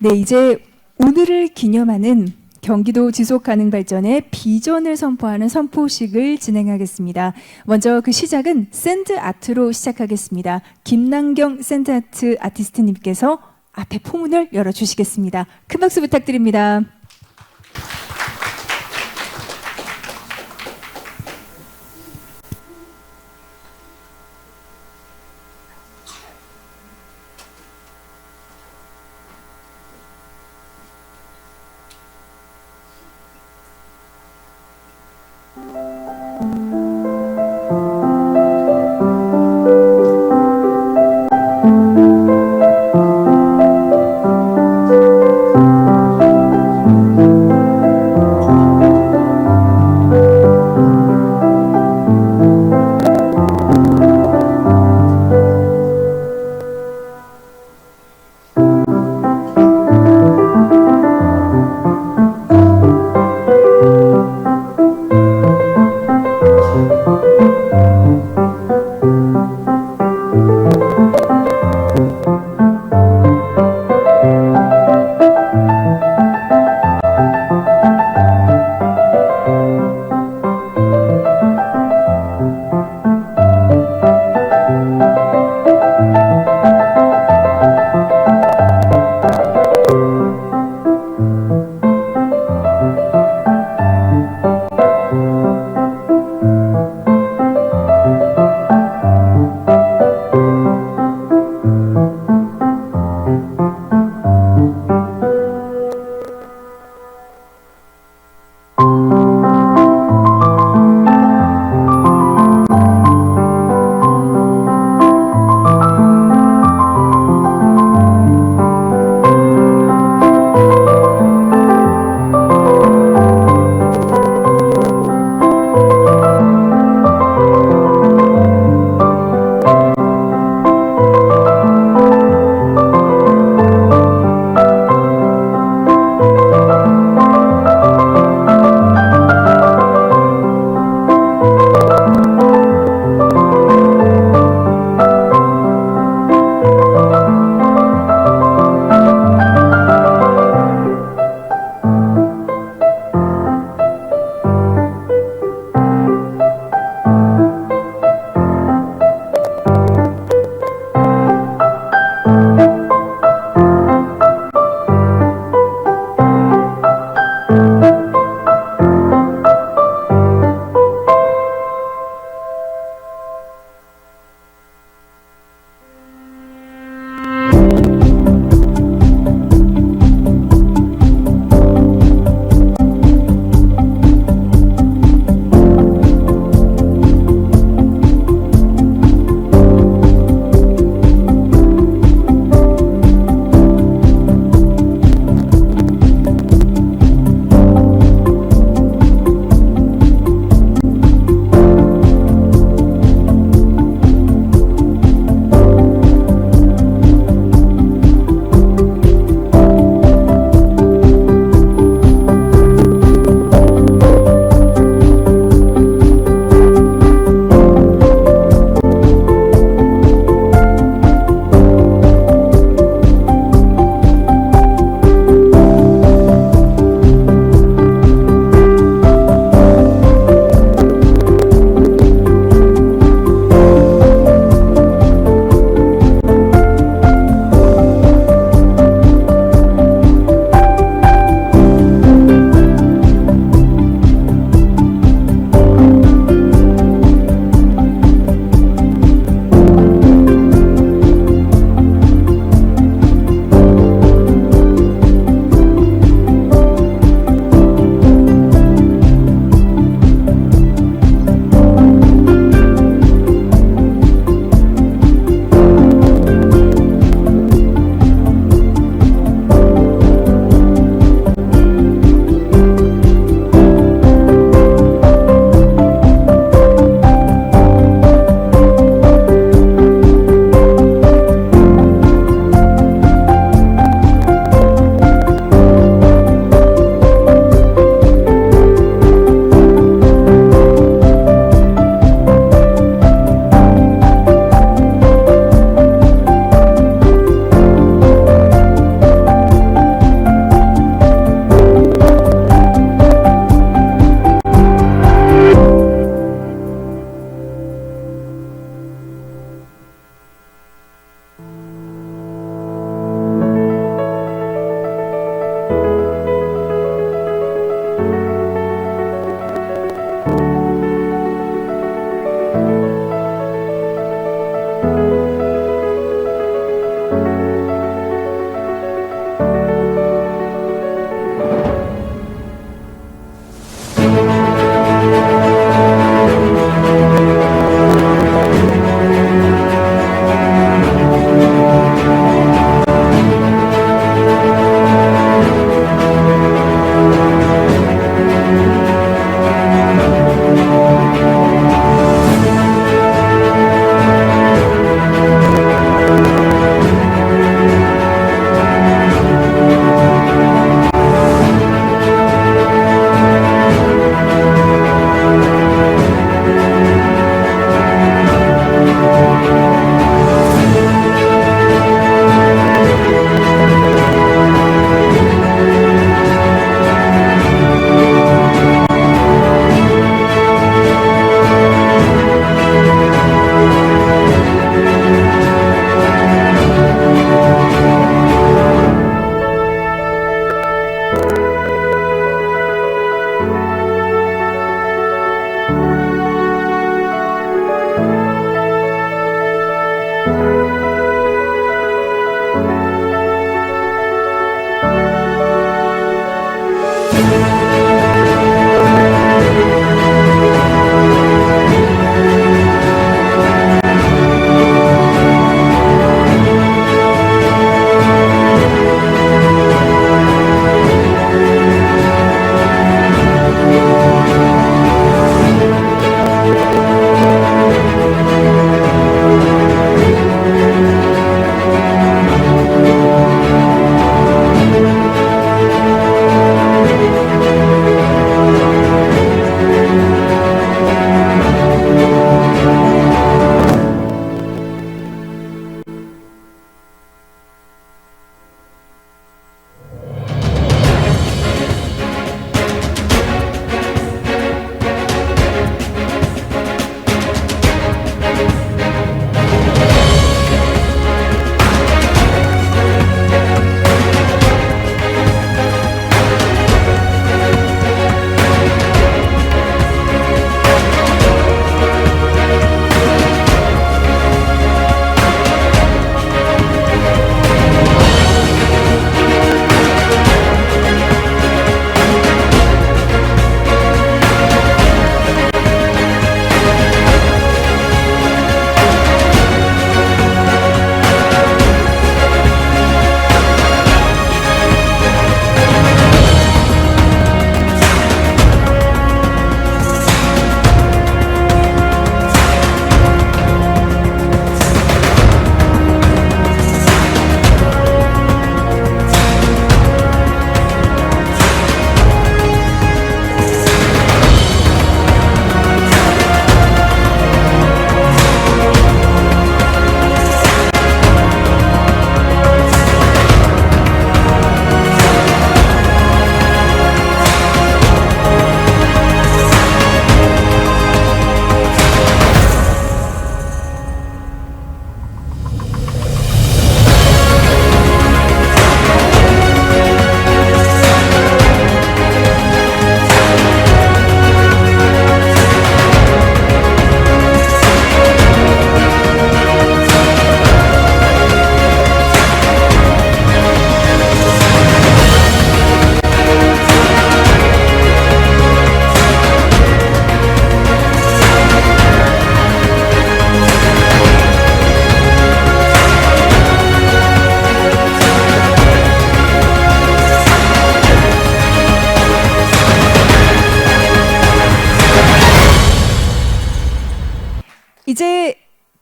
네, 이제 오늘을 기념하는 경기도 지속가능발전의 비전을 선포하는 선포식을 진행하겠습니다. 먼저 그 시작은 샌드아트로 시작하겠습니다. 김남경 샌드아트 아티스트님께서 앞에 포문을 열어주시겠습니다. 큰 박수 부탁드립니다.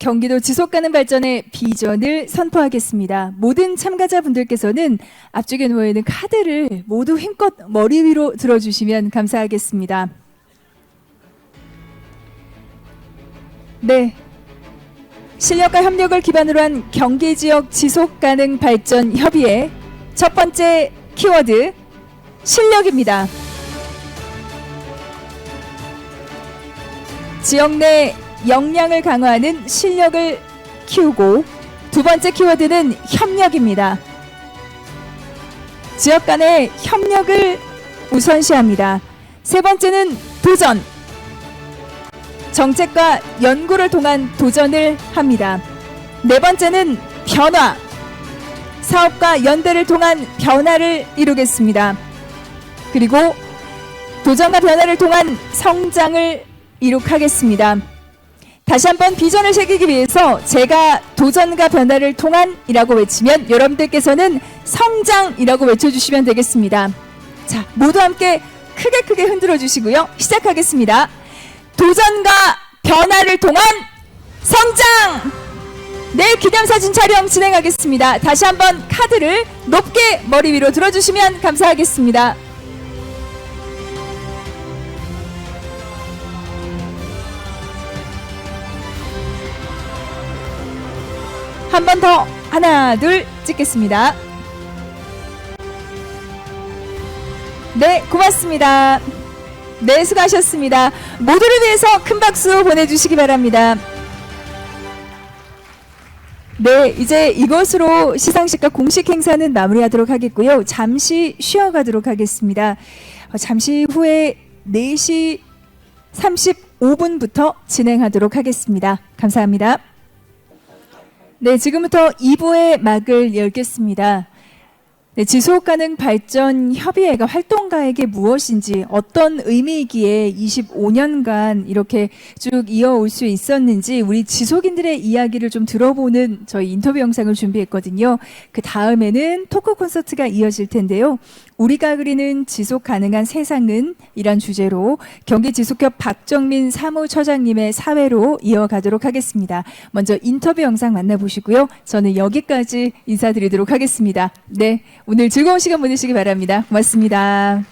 경기도 지속가능 발전의 비전을 선포하겠습니다. 모든 참가자분들께서는 앞쪽에 놓여있는 카드를 모두 힘껏 머리 위로 들어주시면 감사하겠습니다. 네. 실력과 협력을 기반으로 한 경기지역 지속가능 발전 협의회 첫 번째 키워드, 실력입니다. 지역 내 역량을 강화하는 실력을 키우고, 두 번째 키워드는 협력입니다. 지역 간의 협력을 우선시합니다. 세 번째는 도전. 정책과 연구를 통한 도전을 합니다. 네 번째는 변화. 사업과 연대를 통한 변화를 이루겠습니다. 그리고 도전과 변화를 통한 성장을 이룩하겠습니다. 다시 한번 비전을 새기기 위해서 제가 도전과 변화를 통한 이라고 외치면 여러분들께서는 성장이라고 외쳐주시면 되겠습니다. 자, 모두 함께 크게 흔들어 주시고요. 시작하겠습니다. 도전과 변화를 통한 성장! 네, 기념사진 촬영 진행하겠습니다. 다시 한번 카드를 높게 머리 위로 들어주시면 감사하겠습니다. 한 번 더, 하나, 둘 찍겠습니다. 네, 고맙습니다. 네, 수고하셨습니다. 모두를 위해서 큰 박수 보내주시기 바랍니다. 네, 이제 이것으로 시상식과 공식 행사는 마무리하도록 하겠고요. 잠시 쉬어가도록 하겠습니다. 잠시 후에 4시 35분부터 진행하도록 하겠습니다. 감사합니다. 네, 지금부터 2부의 막을 열겠습니다. 네, 지속가능 발전 협의회가 활동가에게 무엇인지, 어떤 의미이기에 25년간 이렇게 쭉 이어올 수 있었는지 우리 지속인들의 이야기를 좀 들어보는 저희 인터뷰 영상을 준비했거든요. 그 다음에는 토크 콘서트가 이어질 텐데요. 우리가 그리는 지속가능한 세상은 이란 주제로 경기지속협 박정민 사무처장님의 사회로 이어가도록 하겠습니다. 먼저 인터뷰 영상 만나보시고요. 저는 여기까지 인사드리도록 하겠습니다. 네, 오늘 즐거운 시간 보내시기 바랍니다. 고맙습니다.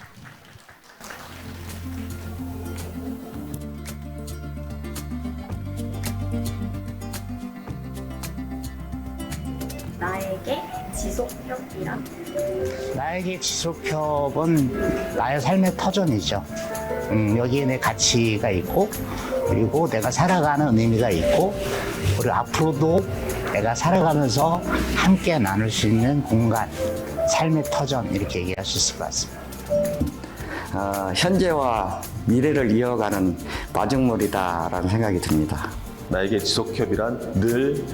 나에게 지속협이란? 나에게 지속협은 나의 삶의 터전이죠. 여기에 내 가치가 있고, 그리고 내가 살아가는 의미가 있고, 그리고 앞으로도 내가 살아가면서 함께 나눌 수 있는 공간, 삶의 터전, 이렇게 얘기할 수 있을 것 같습니다. 현재와 미래를 이어가는 마중물이다라는 생각이 듭니다. 나에게 지속협이란 늘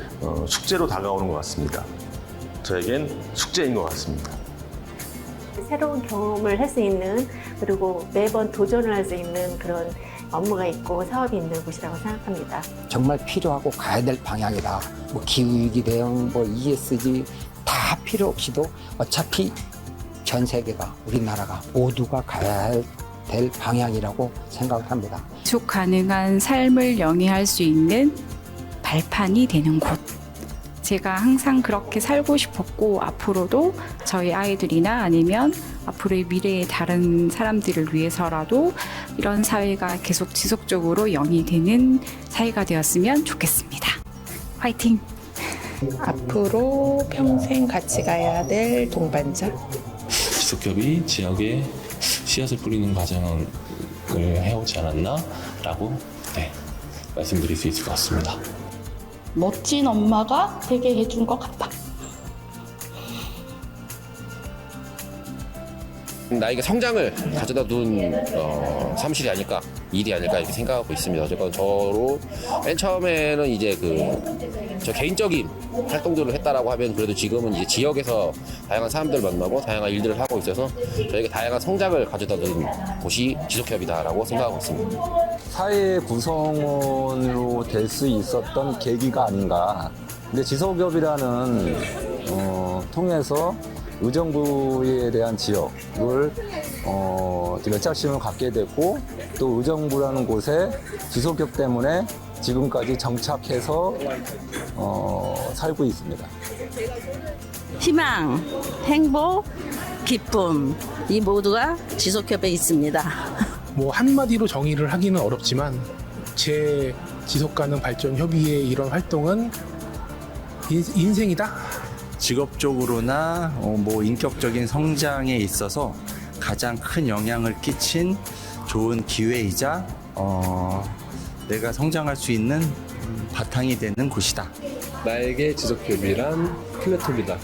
숙제로 다가오는 것 같습니다. 저에겐 숙제인 것 같습니다. 새로운 경험을 할 수 있는, 그리고 매번 도전을 할 수 있는 그런 업무가 있고 사업이 있는 곳이라고 생각합니다. 정말 필요하고 가야 될 방향이다. 뭐 기후위기 대응, 뭐 ESG 다 필요 없이도 어차피 전 세계가, 우리나라가 모두가 가야 될 방향이라고 생각합니다. 지속 가능한 삶을 영위할 수 있는 발판이 되는 곳. 제가 항상 그렇게 살고 싶었고, 앞으로도 저희 아이들이나 아니면 앞으로의 미래의 다른 사람들을 위해서라도 이런 사회가 계속 지속적으로 영위되는 사회가 되었으면 좋겠습니다. 화이팅! 앞으로 평생 같이 가야 될 동반자. 지속협이 지역에 씨앗을 뿌리는 과정을 해오지 않았나라고 말씀드릴 수 있을 것 같습니다. 멋진 엄마가 되게 해준 것 같다. 나에게 성장을 가져다 둔 사무실이 아닐까, 일이 아닐까 이렇게 생각하고 있습니다. 어쨌건 저로 맨 처음에는 이제 저 개인적인 활동들을 했다라고 하면, 그래도 지금은 이제 지역에서 다양한 사람들을 만나고 다양한 일들을 하고 있어서 저에게 다양한 성장을 가져다 준 곳이 지속협이다라고 생각하고 있습니다. 사회 구성원으로 될 수 있었던 계기가 아닌가. 근데 지속협이라는 통해서 의정부에 대한 지역을 열착심을 갖게 됐고, 또 의정부라는 곳에 지속협 때문에 지금까지 정착해서 살고 있습니다. 희망, 행복, 기쁨 이 모두가 지속협에 있습니다. 뭐 한마디로 정의를 하기는 어렵지만 제 지속가능 발전 협의회의 이런 활동은 인생이다. 직업적으로나 뭐 인격적인 성장에 있어서 가장 큰 영향을 끼친 좋은 기회이자 내가 성장할 수 있는 바탕이 되는 곳이다. 나에게 지속협이란 플랫폼이다.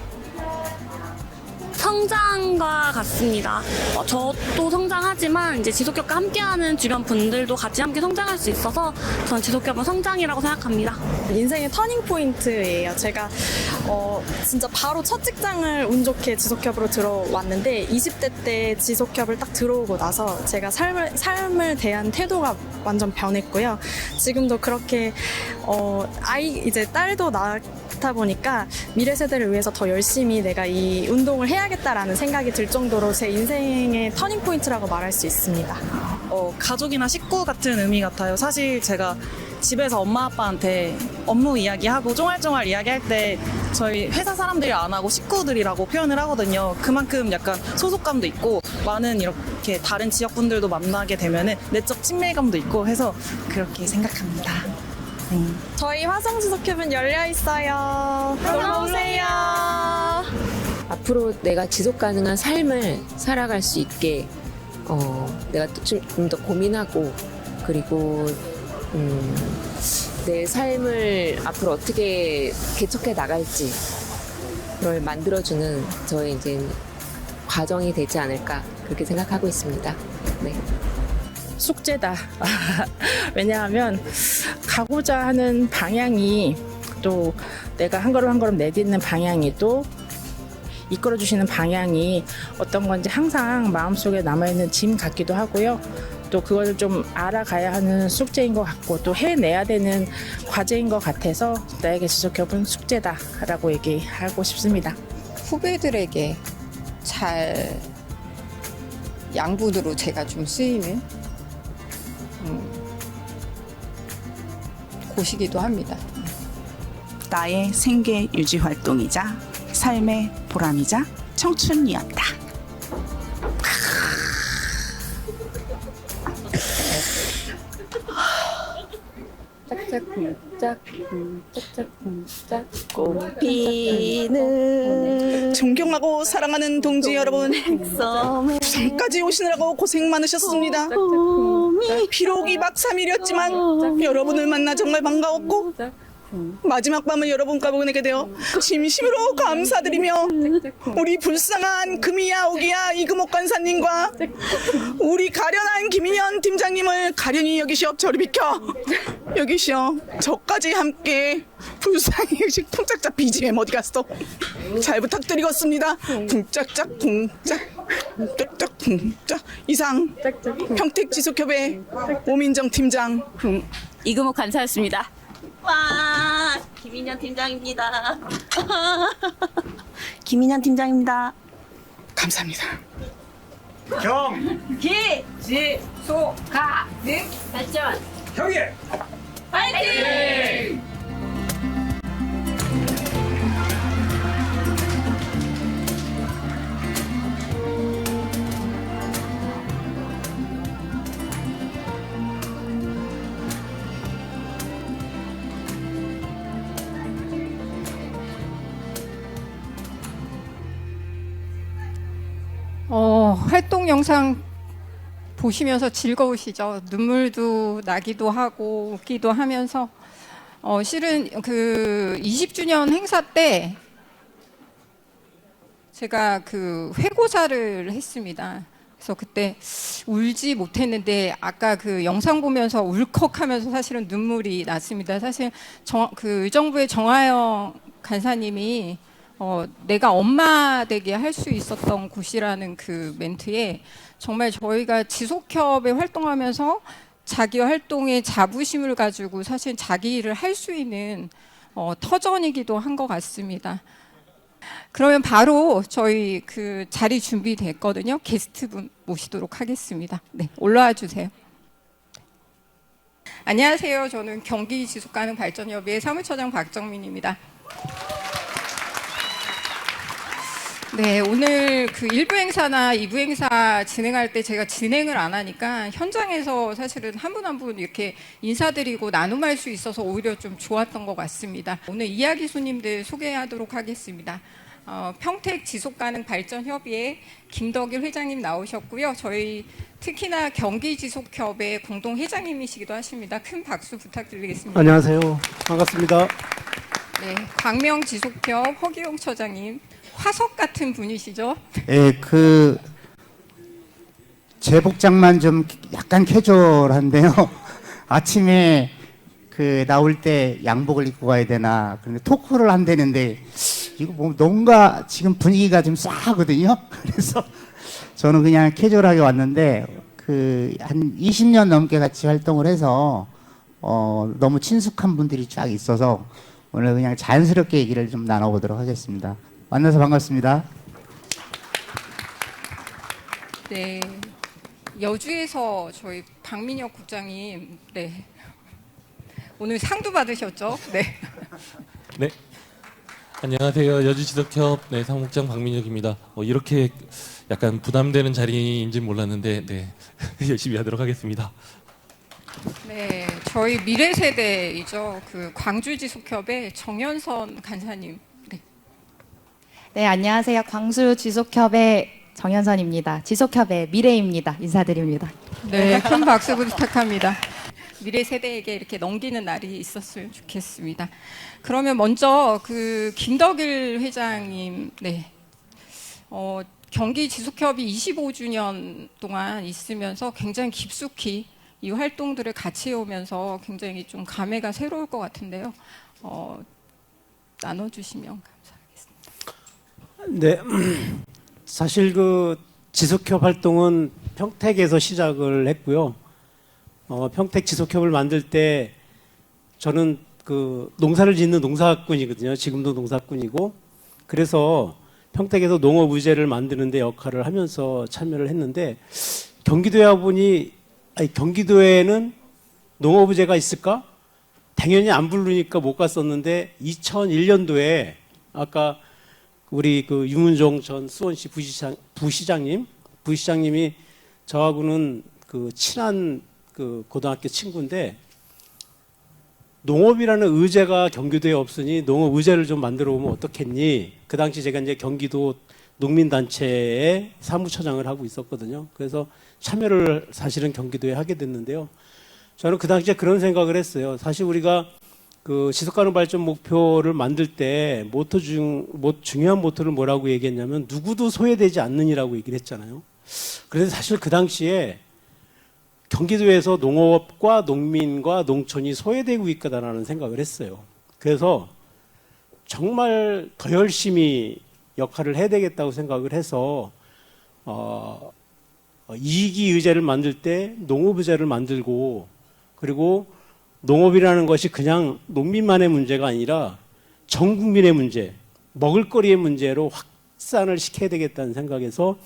성장과 같습니다. 저도 성장하지만 이제 지속협과 함께하는 주변 분들도 같이 함께 성장할 수 있어서 저는 지속협은 성장이라고 생각합니다. 인생의 터닝 포인트예요. 제가 진짜 바로 첫 직장을 운 좋게 지속협으로 들어왔는데 20대 때 지속협을 딱 들어오고 나서 제가 삶을 대한 태도가 완전 변했고요. 지금도 그렇게 이제 딸도 낳다 보니까 미래 세대를 위해서 더 열심히 내가 이 운동을 해야겠다라는 생각이 들 정도로 제 인생의 터닝 포인트라고 말할 수 있습니다. 가족이나 식구 같은 의미 같아요. 사실 제가 집에서 엄마 아빠한테 업무 이야기하고 쫑알쫑알 이야기할 때 저희 회사 사람들이 안 하고 식구들이라고 표현을 하거든요. 그만큼 약간 소속감도 있고 많은 이렇게 다른 지역 분들도 만나게 되면은 내적 친밀감도 있고 해서 그렇게 생각합니다. 저희 화성지속협은 열려 있어요. 놀러 오세요. 앞으로 내가 지속 가능한 삶을 살아갈 수 있게 내가 좀 더 고민하고 그리고 내 삶을 앞으로 어떻게 개척해 나갈지 그걸 만들어주는 저의 이제 과정이 되지 않을까 그렇게 생각하고 있습니다. 네. 숙제다. 왜냐하면 가고자 하는 방향이 또 내가 한 걸음 한 걸음 내딛는 방향이 또 이끌어주시는 방향이 어떤 건지 항상 마음속에 남아있는 짐 같기도 하고요. 또 그걸 좀 알아가야 하는 숙제인 것 같고 또 해내야 되는 과제인 것 같아서 나에게 지속협은 숙제다라고 얘기하고 싶습니다. 후배들에게 잘 양분으로 제가 좀 쓰이는 곳이기도 합니다. 나의 생계 유지 활동이자 삶의 보람이자 청춘이었다. 짝짝꿍짝꿍짝꿍짝 꽃피는 존경하고 사랑하는 동지 여러분, 부산까지 오시느라고 고생 많으셨습니다. 비록 2박 3일이었지만 여러분을 만나 정말 반가웠고 마지막 밤을 여러분과 보내게 되어 진심으로 감사드리며 우리 불쌍한 금이야 오기야 이금옥 간사님과 우리 가련한 김인현 팀장님을 가련히 여기시어 저리 비켜 여기시어 저까지 함께 불쌍히 쿵짝짝 BGM 어디 갔어? 잘 부탁드리겠습니다. 쿵짝짝 쿵짝 쿵짝짝 쿵짝 이상 평택 지속협의 오민정 팀장 이금옥 간사였습니다. 와, 김인현 팀장입니다. 김인현 팀장입니다. 감사합니다. 지속 가능 발전 협의회 파이팅! 활동 영상 보시면서 즐거우시죠? 눈물도 나기도 하고 웃기도 하면서 실은 그 20주년 행사 때 제가 그 회고사를 했습니다. 그래서 그때 울지 못했는데 아까 그 영상 보면서 울컥하면서 사실은 눈물이 났습니다. 사실 그 의정부의 정하영 간사님이 내가 엄마 되게 할 수 있었던 곳이라는 그 멘트에 정말 저희가 지속협에 활동하면서 자기 활동에 자부심을 가지고 사실 자기 일을 할 수 있는 터전이기도 한 것 같습니다. 그러면 바로 저희 그 자리 준비됐거든요. 게스트분 모시도록 하겠습니다. 네, 올라와 주세요. 안녕하세요. 저는 경기 지속가능발전협의회 사무처장 박정민입니다. 네, 오늘 그 1부 행사나 2부 행사 진행할 때 제가 진행을 안 하니까 현장에서 사실은 한 분 한 분 이렇게 인사드리고 나눔할 수 있어서 오히려 좀 좋았던 것 같습니다. 오늘 이야기 손님들 소개하도록 하겠습니다. 평택 지속가능발전협의회 김덕일 회장님 나오셨고요. 저희 특히나 경기지속협의 공동 회장님이시기도 하십니다. 큰 박수 부탁드리겠습니다. 안녕하세요. 반갑습니다. 네, 광명지속협 허기용 처장님. 화석 같은 분이시죠? 예, 제 복장만 좀 약간 캐주얼한데요. 아침에 나올 때 양복을 입고 가야 되나, 그런데 토크를 한다는데, 이거 뭔가 지금 분위기가 좀 싸하거든요. 그래서 저는 그냥 캐주얼하게 왔는데, 한 20년 넘게 같이 활동을 해서, 너무 친숙한 분들이 쫙 있어서, 오늘 그냥 자연스럽게 얘기를 좀 나눠보도록 하겠습니다. 만나서 반갑습니다. 네, 여주에서 저희 박민혁 국장님, 네, 오늘 상도 받으셨죠? 네. 네. 안녕하세요. 여주지속협 네, 사무국장 박민혁입니다. 이렇게 약간 부담되는 자리인지 몰랐는데 네, 열심히 하도록 하겠습니다. 네, 저희 미래세대이죠. 광주지속협의 정현선 간사님. 네, 안녕하세요. 광주 지속협의 정현선입니다. 지속협의 미래입니다. 인사드립니다. 네, 큰 박수 부탁합니다. 미래 세대에게 이렇게 넘기는 날이 있었으면 좋겠습니다. 그러면 먼저 김덕일 회장님, 네, 경기 지속협이 25주년 동안 있으면서 굉장히 깊숙이 이 활동들을 같이 해오면서 굉장히 좀 감회가 새로울 것 같은데요. 나눠주시면 네, 사실 지속협 활동은 평택에서 시작을 했고요. 평택 지속협을 만들 때 저는 농사를 짓는 농사꾼이거든요. 지금도 농사꾼이고, 그래서 평택에서 농업의제를 만드는 데 역할을 하면서 참여를 했는데, 경기도에 와보니 경기도에는 농업의제가 있을까? 당연히 안 부르니까 못 갔었는데 2001년도에 아까 우리 유문종 전 수원시 부시장님이 저하고는 친한 고등학교 친구인데, 농업이라는 의제가 경기도에 없으니 농업 의제를 좀 만들어 보면 어떻겠니? 그 당시 제가 이제 경기도 농민단체의 사무처장을 하고 있었거든요. 그래서 참여를 사실은 경기도에 하게 됐는데요. 저는 그 당시에 그런 생각을 했어요. 사실 우리가 지속가능 발전 목표를 만들 때 중요한 모토를 뭐라고 얘기했냐면 누구도 소외되지 않느니라고 얘기를 했잖아요. 그래서 사실 그 당시에 경기도에서 농업과 농민과 농촌이 소외되고 있다라는 생각을 했어요. 그래서 정말 더 열심히 역할을 해야 되겠다고 생각을 해서 이기 의제를 만들 때 농업 의제를 만들고, 그리고 농업이라는 것이 그냥 농민만의 문제가 아니라 전 국민의 문제, 먹을거리의 문제로 확산을 시켜야 되겠다는 생각에서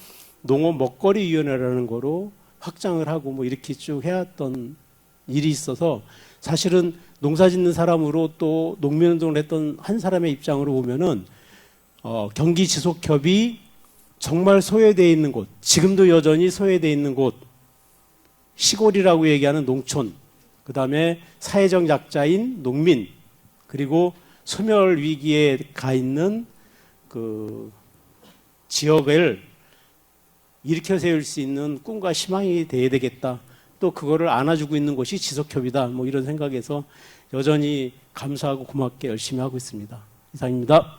농업 먹거리위원회라는 거로 확장을 하고 이렇게 쭉 해왔던 일이 있어서, 사실은 농사 짓는 사람으로 또 농민운동을 했던 한 사람의 입장으로 보면은 경기 지속협이 정말 소외되어 있는 곳, 지금도 여전히 소외되어 있는 곳, 시골이라고 얘기하는 농촌, 그 다음에 사회적 약자인 농민, 그리고 소멸 위기에 가 있는 지역을 일으켜 세울 수 있는 꿈과 희망이 돼야 되겠다. 또 그거를 안아주고 있는 것이 지속협이다. 이런 생각에서 여전히 감사하고 고맙게 열심히 하고 있습니다. 이상입니다.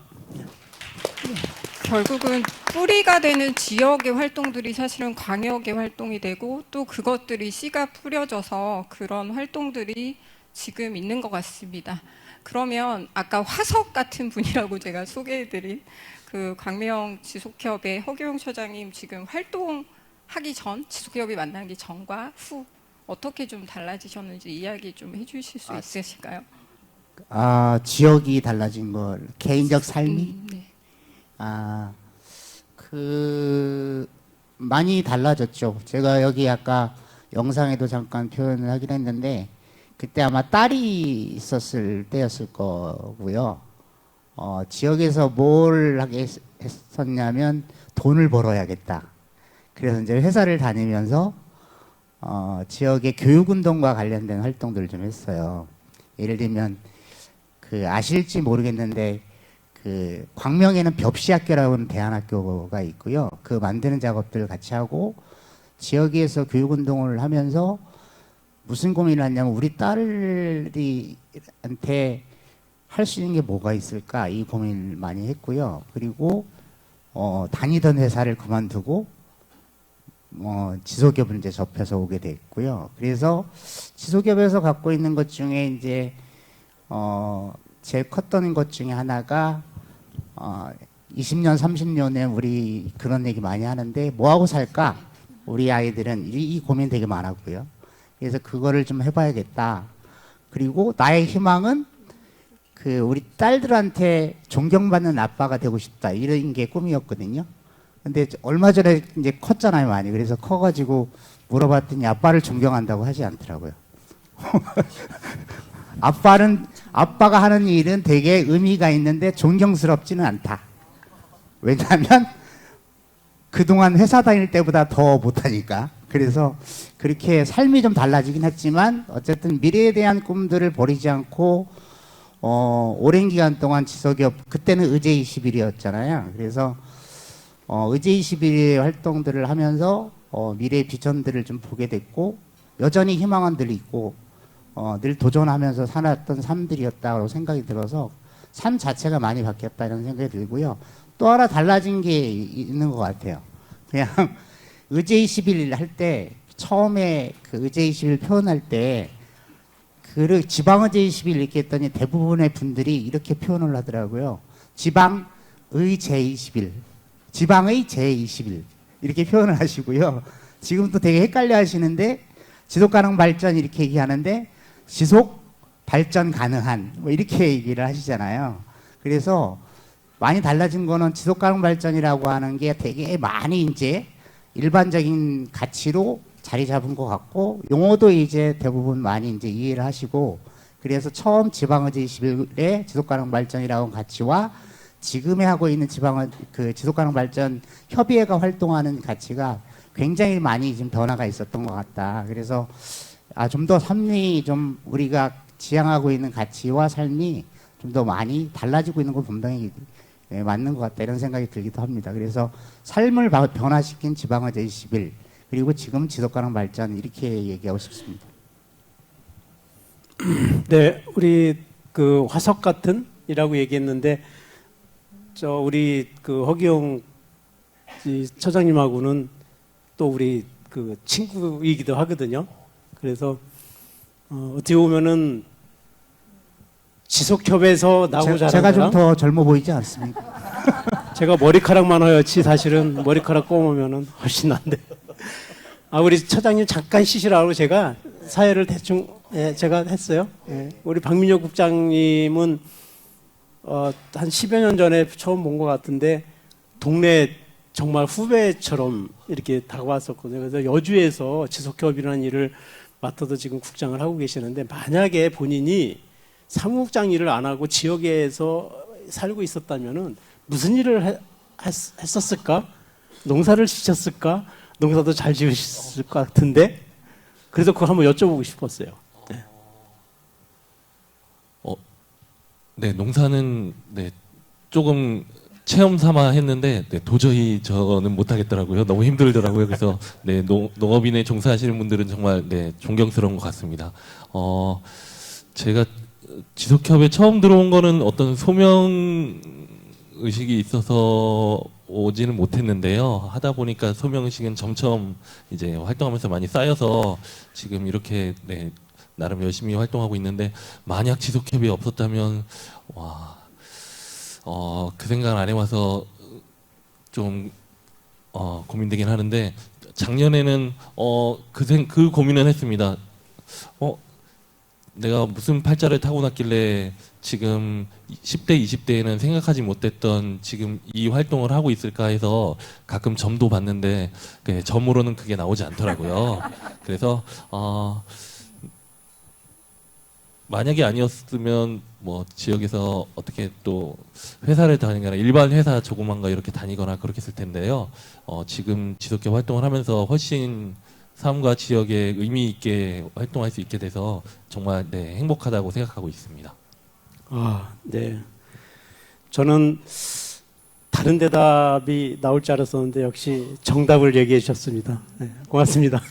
결국은 뿌리가 되는 지역의 활동들이 사실은 광역의 활동이 되고, 또 그것들이 씨가 뿌려져서 그런 활동들이 지금 있는 것 같습니다. 그러면 아까 화석 같은 분이라고 제가 소개해드린 광명 지속협의 허기용 처장님, 지금 활동하기 전, 지속협이 만나기 전과 후 어떻게 좀 달라지셨는지 이야기 좀 해주실 수 있으실까요? 지역이 달라진 걸, 개인적 삶이? 네. 많이 달라졌죠. 제가 여기 아까 영상에도 잠깐 표현을 하긴 했는데, 그때 아마 딸이 있었을 때였을 거고요. 지역에서 뭘 하게 했었냐면 돈을 벌어야겠다. 그래서 이제 회사를 다니면서 지역의 교육운동과 관련된 활동들을 좀 했어요. 예를 들면 그 아실지 모르겠는데 그 광명에는 벽시학교라고 하는 대안학교가 있고요. 그 만드는 작업들을 같이 하고 지역에서 교육운동을 하면서 무슨 고민을 했냐면 우리 딸한테 할 수 있는 게 뭐가 있을까 이 고민을 많이 했고요. 그리고 다니던 회사를 그만두고 지속협을 이제 접해서 오게 됐고요. 그래서 지속협에서 갖고 있는 것 중에 이제 제일 컸던 것 중에 하나가 20년, 30년에 우리 그런 얘기 많이 하는데 뭐 하고 살까? 우리 아이들은 이 고민 되게 많았고요. 그래서 그거를 좀 해봐야겠다. 그리고 나의 희망은 그 우리 딸들한테 존경받는 아빠가 되고 싶다. 이런 게 꿈이었거든요. 근데 얼마 전에 이제 컸잖아요, 많이. 그래서 커가지고 물어봤더니 아빠를 존경한다고 하지 않더라고요. 아빠가 하는 일은 되게 의미가 있는데 존경스럽지는 않다. 왜냐하면 그동안 회사 다닐 때보다 더 못하니까. 그래서 그렇게 삶이 좀 달라지긴 했지만 어쨌든 미래에 대한 꿈들을 버리지 않고 오랜 기간 동안 지속협, 그때는 의제 21이었잖아요. 그래서 의제 21의 활동들을 하면서 미래의 비전들을 좀 보게 됐고 여전히 희망은 늘 있고 늘 도전하면서 살았던 삶들이었다고 생각이 들어서 삶 자체가 많이 바뀌었다는 생각이 들고요. 또 하나 달라진 게 있는 것 같아요. 그냥 의제 21일 할 때 처음에 그 의제 21일 표현할 때 지방의제 21일 이렇게 했더니 대부분의 분들이 이렇게 표현을 하더라고요. 지방의 제21일, 지방의 제21일 이렇게 표현을 하시고요. 지금도 되게 헷갈려 하시는데 지속가능 발전 이렇게 얘기하는데 지속 발전 가능한 뭐 이렇게 얘기를 하시잖아요. 그래서 많이 달라진 거는 지속가능 발전이라고 하는 게 되게 많이 이제 일반적인 가치로 자리 잡은 것 같고 용어도 이제 대부분 많이 이제 이해를 하시고 그래서 처음 지방의제 21의 지속가능 발전이라고 하는 가치와 지금에 하고 있는 그 지속가능 발전 협의회가 활동하는 가치가 굉장히 많이 지금 변화가 있었던 것 같다. 그래서 좀 더 삶이 좀 우리가 지향하고 있는 가치와 삶이 좀 더 많이 달라지고 있는 걸 분명히 맞는 것 같다 이런 생각이 들기도 합니다. 그래서 삶을 변화시킨 지방의제 21 그리고 지금 지속가능 발전 이렇게 얘기하고 싶습니다. 네, 우리 그 화석 같은 이라고 얘기했는데 우리 그 허기용 처장님하고는 또 우리 그 친구이기도 하거든요. 그래서 어떻게 보면은 지속협에서 나고 자란 제가 사람? 좀 더 젊어 보이지 않습니까? 제가 머리카락만 허옇지 사실은 머리카락 검으면은 훨씬 안 돼요. 우리 처장님 잠깐 쉬시라고 제가 사회를 대충 제가 했어요. 우리 박민혁 국장님은 한 10여 년 전에 처음 본 것 같은데 동네 정말 후배처럼 이렇게 다가왔었거든요. 그래서 여주에서 지속협이라는 일을 맡아서 지금 국장을 하고 계시는데 만약에 본인이 사무국장 일을 안 하고 지역에서 살고 있었다면은 무슨 일을 했었을까? 농사를 지셨을까? 농사도 잘 지으셨을 것 같은데 그래서 그거 한번 여쭤보고 싶었어요. 네. 네, 농사는 조금 체험 삼아 했는데 도저히 저는 못하겠더라고요. 너무 힘들더라고요. 그래서 농업인에 종사하시는 분들은 정말 존경스러운 것 같습니다. 제가 지속협에 처음 들어온 거는 어떤 소명 의식이 있어서 오지는 못했는데요. 하다 보니까 소명 의식은 점점 이제 활동하면서 많이 쌓여서 지금 이렇게 나름 열심히 활동하고 있는데 만약 지속협이 없었다면 그 생각을 안 해와서 좀 고민되긴 하는데 작년에는 그 고민은 했습니다. 내가 무슨 팔자를 타고났길래 지금 10대, 20대에는 생각하지 못했던 지금 이 활동을 하고 있을까 해서 가끔 점도 봤는데 점으로는 그게 나오지 않더라고요. 그래서 만약에 아니었으면 뭐 지역에서 어떻게 또 회사를 다니거나 일반 회사 조그만 거 이렇게 다니거나 그렇게 했을 텐데요. 지금 지속협 활동을 하면서 훨씬 삶과 지역에 의미 있게 활동할 수 있게 돼서 정말 네, 행복하다고 생각하고 있습니다. 아, 네. 저는 다른 대답이 나올 줄 알았었는데 역시 정답을 얘기해 주셨습니다. 네, 고맙습니다.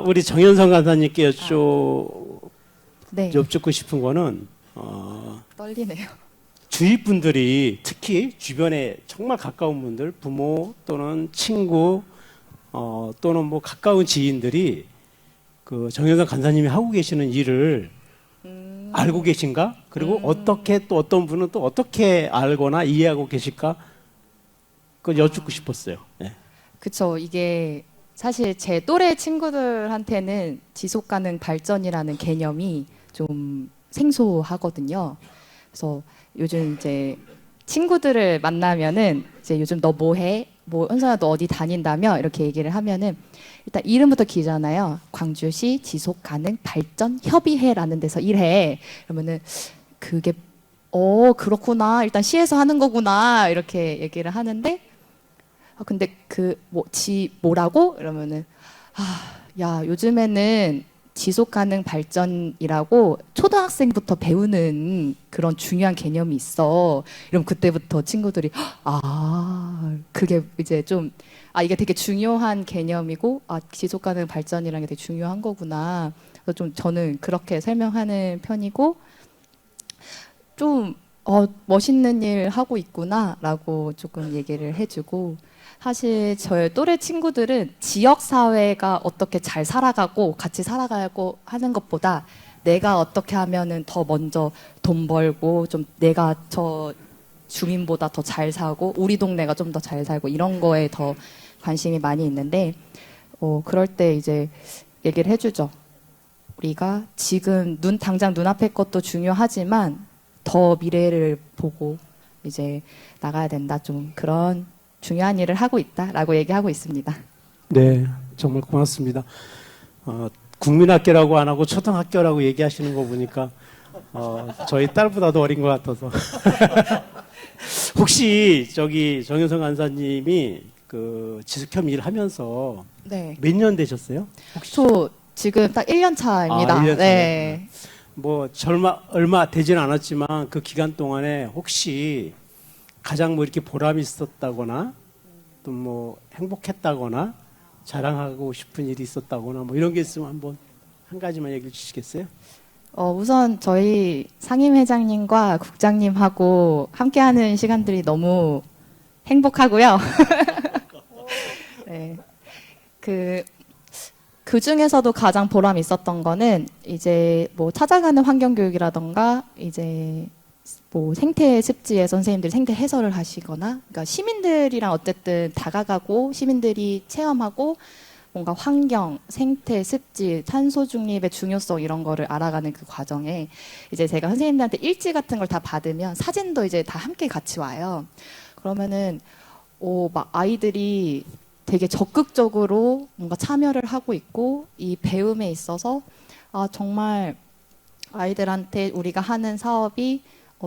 우리 정현성 간사님께 네. 여쭙고 싶은 거는 떨리네요. 주위 분들이 특히 주변에 정말 가까운 분들, 부모 또는 친구 또는 뭐 가까운 지인들이 그 정현성 간사님이 하고 계시는 일을 알고 계신가? 그리고 어떻게 또 어떤 분은 또 어떻게 알거나 이해하고 계실까? 그걸 여쭙고 싶었어요. 네. 그쵸. 이게 사실 제 또래 친구들한테는 지속가능 발전이라는 개념이 좀 생소하거든요. 그래서 요즘 이제 친구들을 만나면은 이제 요즘 너 뭐 해? 뭐 현선아 너 어디 다닌다며? 이렇게 얘기를 하면은 일단 이름부터 기잖아요. 광주시 지속가능발전협의회라는 데서 일해. 그러면은 그게 그렇구나. 일단 시에서 하는 거구나. 이렇게 얘기를 하는데 근데 뭐라고? 이러면은 야 요즘에는 지속가능 발전이라고 초등학생부터 배우는 그런 중요한 개념이 있어. 이러면 그때부터 친구들이 그게 이제 좀 이게 되게 중요한 개념이고 지속가능 발전이라는 게 되게 중요한 거구나. 그래서 좀 저는 그렇게 설명하는 편이고 좀 멋있는 일 하고 있구나라고 조금 얘기를 해주고. 사실 저의 또래 친구들은 지역 사회가 어떻게 잘 살아가고 같이 살아가고 하는 것보다 내가 어떻게 하면은 더 먼저 돈 벌고 좀 내가 저 주민보다 더 잘 살고 우리 동네가 좀 더 잘 살고 이런 거에 더 관심이 많이 있는데 그럴 때 이제 얘기를 해주죠. 우리가 지금 당장 눈앞의 것도 중요하지만 더 미래를 보고 이제 나가야 된다. 좀 그런 중요한 일을 하고 있다라고 얘기하고 있습니다. 네, 정말 고맙습니다. 국민학교라고 안 하고 초등학교라고 얘기하시는 거 보니까 저희 딸보다도 어린 것 같아서 혹시 저기 정현성 간사님이 그 지속협 일 하면서 네. 몇 년 되셨어요? 혹시? 저 지금 딱 1년 차입니다. 1년 네. 뭐 얼마 되지는 않았지만 그 기간 동안에 혹시 가장 뭐 이렇게 보람이 있었다거나 또 뭐 행복했다거나 자랑하고 싶은 일이 있었다거나 뭐 이런 게 있으면 한번 한 가지만 얘기해 주시겠어요? 우선 저희 상임회장님과 국장님하고 함께하는 시간들이 너무 행복하고요. 네. 그 중에서도 가장 보람이 있었던 거는 이제 뭐 찾아가는 환경교육이라던가 이제 뭐 생태 습지에 선생님들이 생태 해설을 하시거나 그러니까 시민들이랑 어쨌든 다가가고 시민들이 체험하고 뭔가 환경, 생태, 습지, 탄소 중립의 중요성 이런 거를 알아가는 그 과정에 이제 제가 선생님들한테 일지 같은 걸 다 받으면 사진도 이제 다 함께 같이 와요. 그러면은 막 아이들이 되게 적극적으로 뭔가 참여를 하고 있고 이 배움에 있어서 정말 아이들한테 우리가 하는 사업이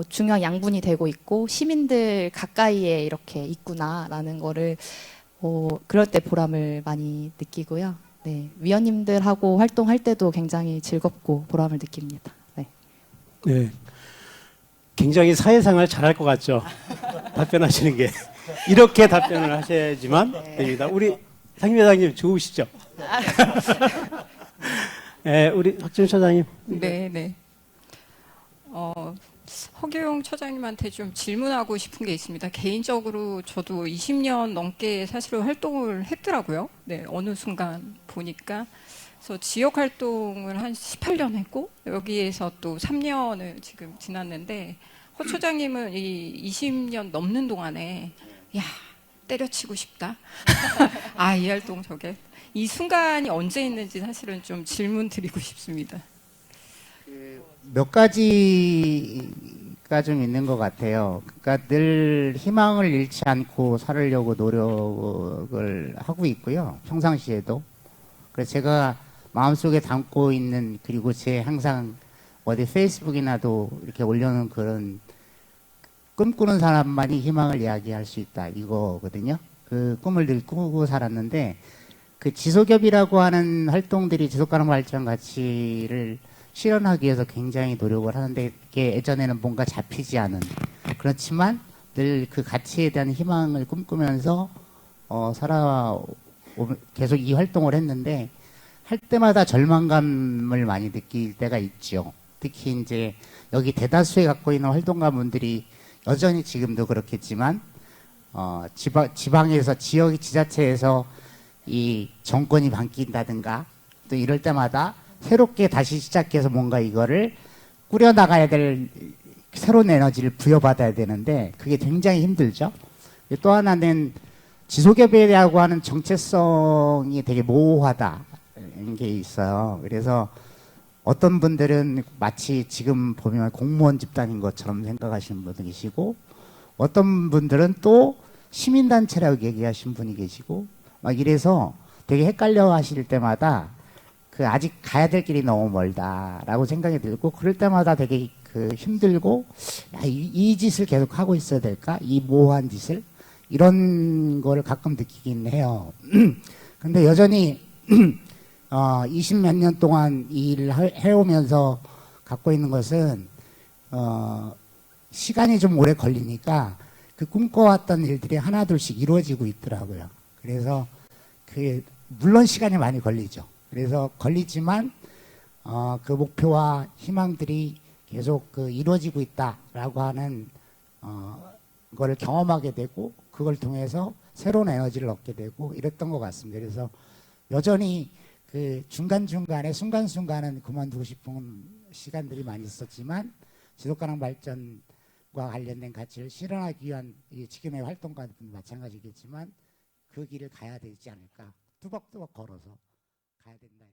중요한 양분이 되고 있고 시민들 가까이에 이렇게 있구나라는 거를 그럴 때 보람을 많이 느끼고요. 네, 위원님들하고 활동할 때도 굉장히 즐겁고 보람을 느낍니다. 네. 네, 굉장히 사회생활 잘할 것 같죠? 답변하시는 게 이렇게 답변을 하셔야지만 됩니다. 우리 상임회장님 좋으시죠? 네, 우리 박준 처장님. 네. 허경영 처장님한테 좀 질문하고 싶은 게 있습니다. 개인적으로 저도 20년 넘게 사실은 활동을 했더라고요. 네, 어느 순간 보니까. 그래서 지역 활동을 한 18년 했고 여기에서 또 3년을 지금 지났는데 허 처장님은 이 20년 넘는 동안에 때려치고 싶다. 이 활동 저게. 이 순간이 언제 있는지 사실은 좀 질문 드리고 싶습니다. 몇 가지가 좀 있는 것 같아요. 그러니까 늘 희망을 잃지 않고 살으려고 노력을 하고 있고요. 평상시에도. 그래서 제가 마음속에 담고 있는, 그리고 제 항상 어디 페이스북이나도 이렇게 올려놓은 그런 꿈꾸는 사람만이 희망을 이야기할 수 있다 이거거든요. 그 꿈을 늘 꾸고 살았는데 그 지속협이라고 하는 활동들이 지속가능 발전 가치를 실현하기 위해서 굉장히 노력을 하는데 이게 예전에는 뭔가 잡히지 않은, 그렇지만 늘 그 가치에 대한 희망을 꿈꾸면서 계속 이 활동을 했는데 할 때마다 절망감을 많이 느낄 때가 있죠. 특히 이제 여기 대다수에 갖고 있는 활동가분들이 여전히 지금도 그렇겠지만 지방에서 지자체에서 이 정권이 바뀐다든가 또 이럴 때마다 새롭게 다시 시작해서 뭔가 이거를 꾸려나가야 될 새로운 에너지를 부여받아야 되는데 그게 굉장히 힘들죠. 또 하나는 지속협이라고 하는 정체성이 되게 모호하다는 게 있어요. 그래서 어떤 분들은 마치 지금 보면 공무원 집단인 것처럼 생각하시는 분도 계시고 어떤 분들은 또 시민단체라고 얘기하시는 분이 계시고 막 이래서 되게 헷갈려 하실 때마다 그 아직 가야 될 길이 너무 멀다라고 생각이 들고 그럴 때마다 되게 그 힘들고 야, 이 짓을 계속 하고 있어야 될까? 이 모호한 짓을? 이런 거를 가끔 느끼긴 해요. 근데 여전히 20몇 년 동안 이 일을 해오면서 갖고 있는 것은 시간이 좀 오래 걸리니까 그 꿈꿔왔던 일들이 하나둘씩 이루어지고 있더라고요. 그래서 그 물론 시간이 많이 걸리죠. 그래서 걸리지만 그 목표와 희망들이 계속 그 이루어지고 있다라고 하는 거를 경험하게 되고 그걸 통해서 새로운 에너지를 얻게 되고 이랬던 것 같습니다. 그래서 여전히 그 중간중간에 순간순간은 그만두고 싶은 시간들이 많이 있었지만 지속가능 발전과 관련된 가치를 실현하기 위한 지금의 활동가도 마찬가지겠지만 그 길을 가야 되지 않을까. 뚜벅뚜벅 걸어서 가야 된다.